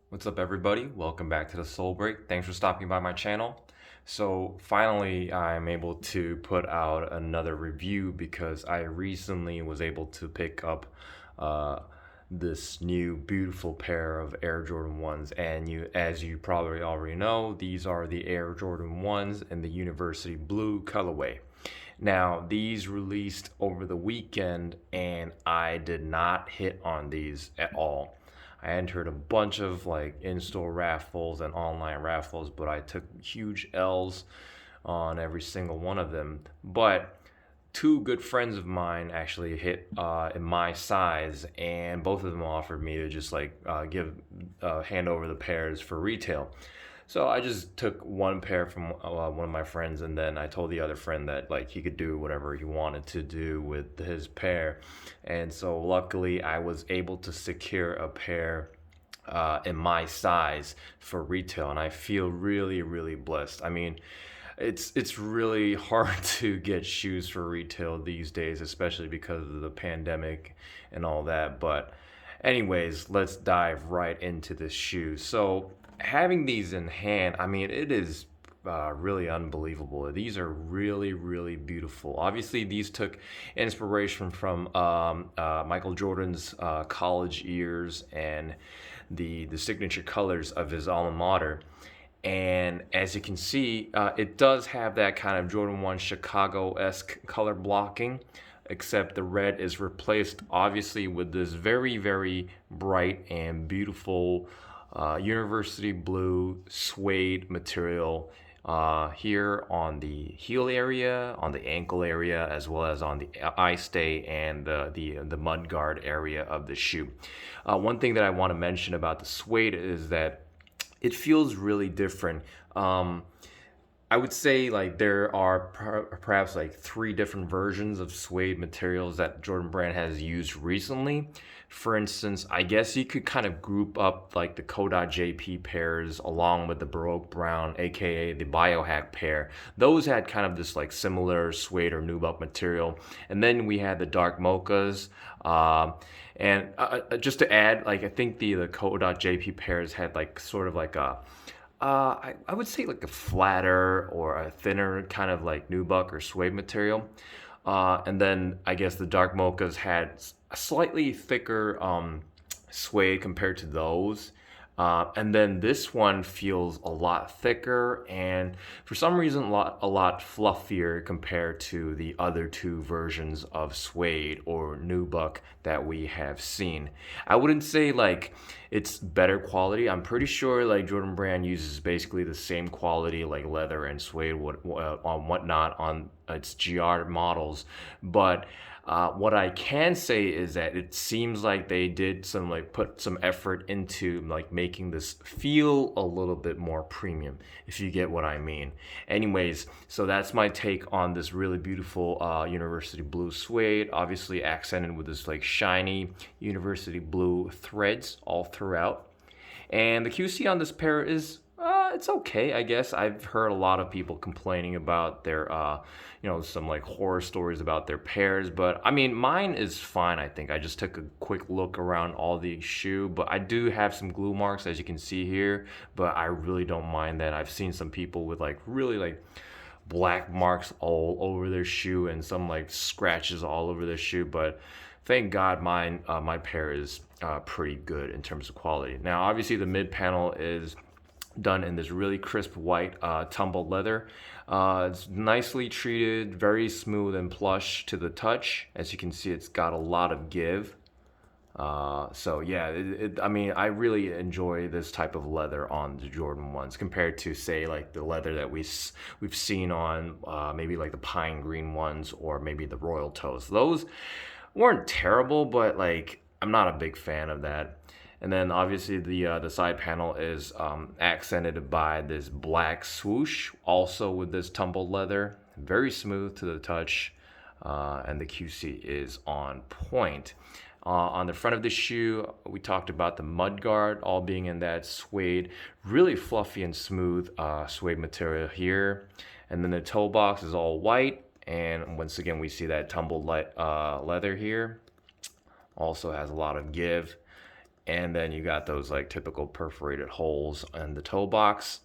What's up, everybody? Welcome back to the Soul Break. Thanks for stopping by my channel. So finally, I'm able to put out another review because I recently was able to pick up uh, this new beautiful pair of Air Jordan 1s. And as you probably already know, these are the Air Jordan 1s in the University Blue colorway. Now, these released over the weekend, and I did not hit on these at all. I entered a bunch of like in-store raffles and online raffles, but I took huge L's on every single one of them. But two good friends of mine actually hit in my size, and both of them offered me to just like hand over the pairs for retail. So I just took one pair from one of my friends, and then I told the other friend that like he could do whatever he wanted to do with his pair. And so luckily, I was able to secure a pair in my size for retail, and I feel really, really blessed. I mean, it's really hard to get shoes for retail these days, especially because of the pandemic and all that. But anyways, let's dive right into this shoe. So having these in hand, I mean, it is really unbelievable. These are really, really beautiful. Obviously, these took inspiration from Michael Jordan's college years and the signature colors of his alma mater. And as you can see, it does have that kind of Jordan 1 Chicago-esque color blocking, except the red is replaced obviously with this very, very bright and beautiful university blue suede material here on the heel area, on the ankle area, as well as on the eye stay and the mud guard area of the shoe. One thing that I want to mention about the suede is that it feels really different. I would say like there are perhaps like three different versions of suede materials that Jordan Brand has used recently. For instance, I guess you could kind of group up like the Kodak JP pairs along with the Baroque Brown, aka the Biohack pair. Those had kind of this like similar suede or nubuck material. And then we had the Dark Mochas. Just to add, like I think the Kodak JP pairs had like sort of like a I would say like a flatter or a thinner kind of like nubuck or suede material. And then I guess the Dark Mochas had a slightly thicker suede compared to those. And then this one feels a lot thicker and for some reason a lot fluffier compared to the other two versions of suede or nubuck that we have seen. I wouldn't say like it's better quality. I'm pretty sure like Jordan Brand uses basically the same quality like leather and suede on whatnot on its GR models, but what I can say is that it seems like they did some like put some effort into like making this feel a little bit more premium, if you get what I mean. Anyways, so that's my take on this really beautiful university blue suede, obviously accented with this like shiny university blue threads all throughout. And the QC on this pair is it's okay, I guess. I've heard a lot of people complaining about their, some like horror stories about their pairs, but I mean, mine is fine. I think I just took a quick look around all the shoe, but I do have some glue marks, as you can see here, but I really don't mind that. I've seen some people with like really like black marks all over their shoe and some like scratches all over their shoe, but thank God my pair is pretty good in terms of quality. Now, obviously, the mid panel is done in this really crisp white tumbled leather. It's nicely treated, very smooth and plush to the touch. As you can see, it's got a lot of give. So yeah, I mean, I really enjoy this type of leather on the Jordan 1s compared to say like the leather that we've seen on maybe like the pine green ones or maybe the royal toast. Those weren't terrible, but like I'm not a big fan of that. And then obviously the side panel is accented by this black swoosh, also with this tumbled leather, very smooth to the touch, and the QC is on point. On the front of the shoe, we talked about the mud guard, all being in that suede, really fluffy and smooth suede material here. And then the toe box is all white, and once again we see that tumbled leather here. Also has a lot of give. and then you got those like typical perforated holes in the toe box.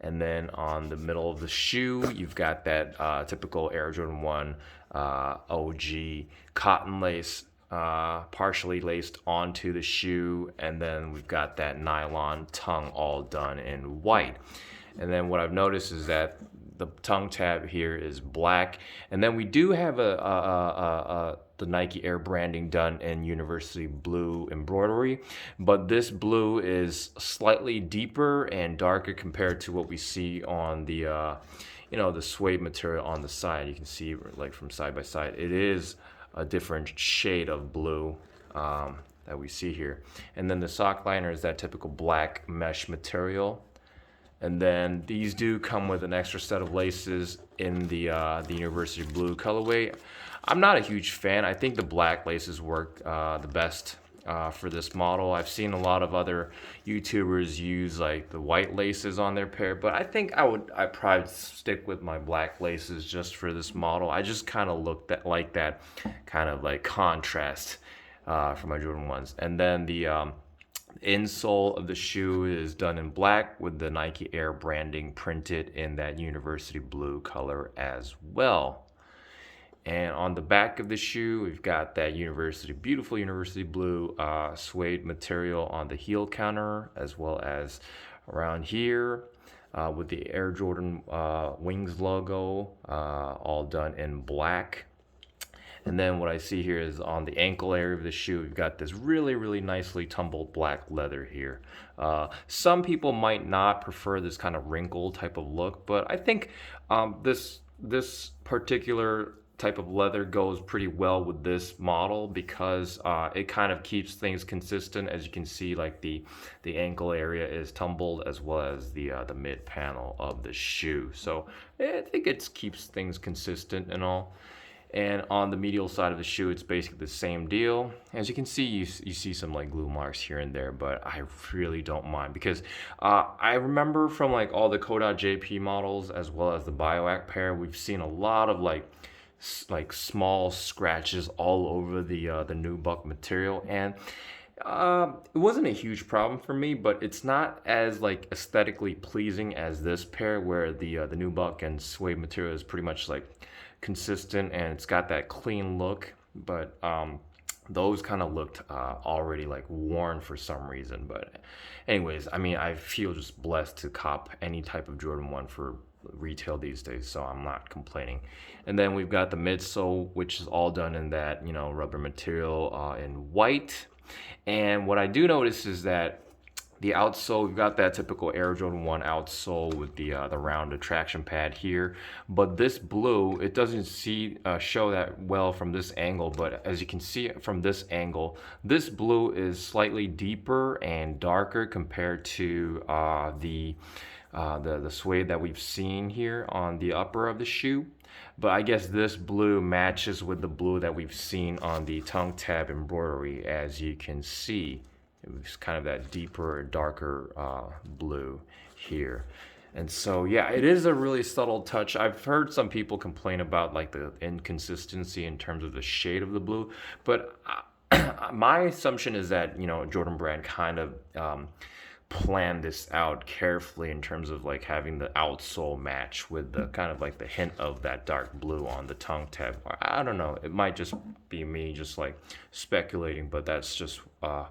And then on the middle of the shoe, you've got that typical Air Jordan 1 OG cotton lace, partially laced onto the shoe. And then we've got that nylon tongue all done in white. And then what I've noticed is that the tongue tab here is black. And then we do have the Nike Air branding done in University Blue embroidery, but this blue is slightly deeper and darker compared to what we see on the the suede material on the side. You can see like from side by side, it is a different shade of blue that we see here. And then the sock liner is that typical black mesh material. And then these do come with an extra set of laces in the University Blue colorway. I'm not a huge fan. I think the black laces work the best for this model. I've seen a lot of other YouTubers use like the white laces on their pair, but I think I'd probably stick with my black laces just for this model. I just kind of looked at like that kind of like contrast for my Jordan 1s. And then the insole of the shoe is done in black with the Nike Air branding printed in that University Blue color as well. And on the back of the shoe, we've got that beautiful University Blue suede material on the heel counter, as well as around here with the Air Jordan Wings logo, all done in black. And then what I see here is on the ankle area of the shoe, we've got this really, really nicely tumbled black leather here. Some people might not prefer this kind of wrinkled type of look, but I think this particular type of leather goes pretty well with this model because it kind of keeps things consistent. As you can see, like the ankle area is tumbled as well as the mid panel of the shoe. So I think it keeps things consistent and all. And on the medial side of the shoe, it's basically the same deal. As you can see, you see some like glue marks here and there, but I really don't mind because I remember from like all the Kodak JP models as well as the Bioact pair, we've seen a lot of like small scratches all over the nubuck material, and it wasn't a huge problem for me, but it's not as like aesthetically pleasing as this pair where the nubuck and suede material is pretty much like consistent and it's got that clean look. But those kind of looked already like worn for some reason. But anyways, I mean, I feel just blessed to cop any type of Jordan 1 for retail these days, so I'm not complaining. And then we've got the midsole, which is all done in that rubber material in white. And what I do notice is that the outsole, we've got that typical Air Jordan 1 outsole with the round traction pad here. But this blue, it doesn't show that well from this angle, but as you can see from this angle, this blue is slightly deeper and darker compared to the suede that we've seen here on the upper of the shoe. But I guess this blue matches with the blue that we've seen on the tongue tab embroidery, as you can see. It's kind of that deeper, darker blue here. And so, yeah, it is a really subtle touch. I've heard some people complain about like the inconsistency in terms of the shade of the blue, but my assumption is that, Jordan Brand kind of planned this out carefully in terms of like having the outsole match with the kind of like the hint of that dark blue on the tongue tab. I don't know, it might just be me just like speculating, but that's just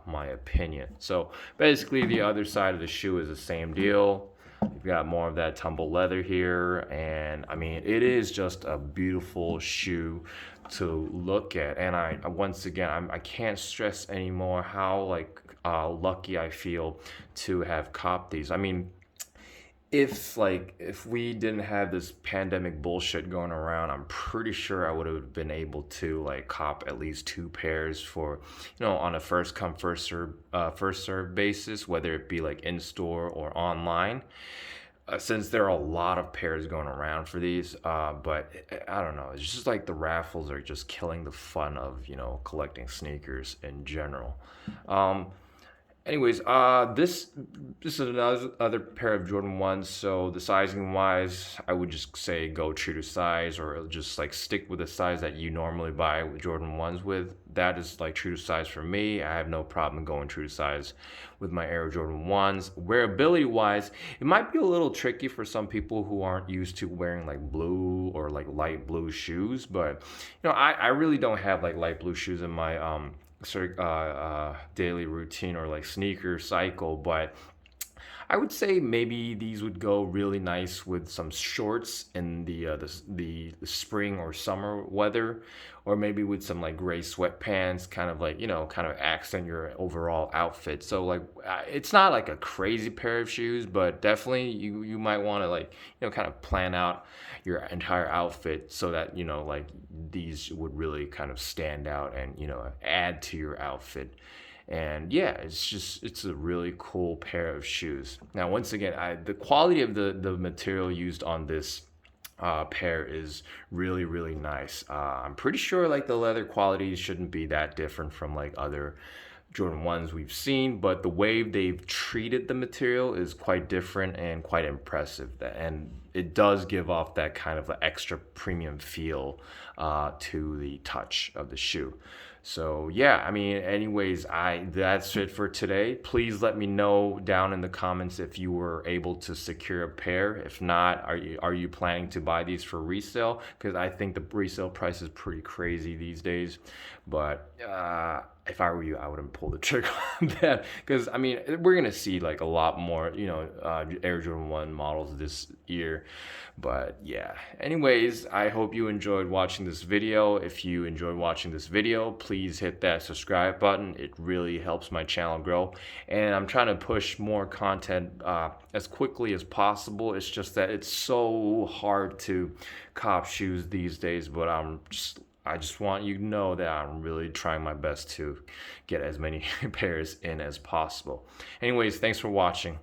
my opinion. So basically the other side of the shoe is the same deal. You've got more of that tumble leather here, and I mean, it is just a beautiful shoe to look at. And once again, I can't stress anymore how like lucky I feel to have copped these. I mean, if we didn't have this pandemic bullshit going around, I'm pretty sure I would have been able to like cop at least 2 pairs for, on a first come first serve basis, whether it be like in store or online. Since there are a lot of pairs going around for these, but I don't know, it's just like the raffles are just killing the fun of collecting sneakers in general. Anyways, this is another pair of Jordan 1s. So the sizing wise, I would just say go true to size, or just like stick with the size that you normally buy with Jordan 1s with. that is like true to size for me. I have no problem going true to size with my Air Jordan 1s. Wearability wise, it might be a little tricky for some people who aren't used to wearing like blue or like light blue shoes, but I really don't have like light blue shoes in my daily routine or like sneaker cycle, but I would say maybe these would go really nice with some shorts in the spring or summer weather, or maybe with some like gray sweatpants, kind of like kind of accent your overall outfit. So like it's not like a crazy pair of shoes, but definitely you might want to like kind of plan out your entire outfit so that like these would really kind of stand out and add to your outfit. And yeah, it's a really cool pair of shoes. Now once again, the quality of the material used on this pair is really nice. I'm pretty sure like the leather quality shouldn't be that different from like other Jordan 1s we've seen, but the way they've treated the material is quite different and quite impressive. And it does give off that kind of extra premium feel to the touch of the shoe. So yeah, I mean, anyways, that's it for today. Please let me know down in the comments if you were able to secure a pair. If not, are you planning to buy these for resale? Because I think the resale price is pretty crazy these days. But if I were you, I wouldn't pull the trigger on that, because I mean we're gonna see like a lot more Air Jordan 1 models this year. But yeah, anyways, I hope you enjoyed watching this video. If you enjoyed watching this video, please hit that subscribe button. It really helps my channel grow, and I'm trying to push more content as quickly as possible. It's just that it's so hard to cop shoes these days, but I just want you to know that I'm really trying my best to get as many pairs in as possible. Anyways, thanks for watching.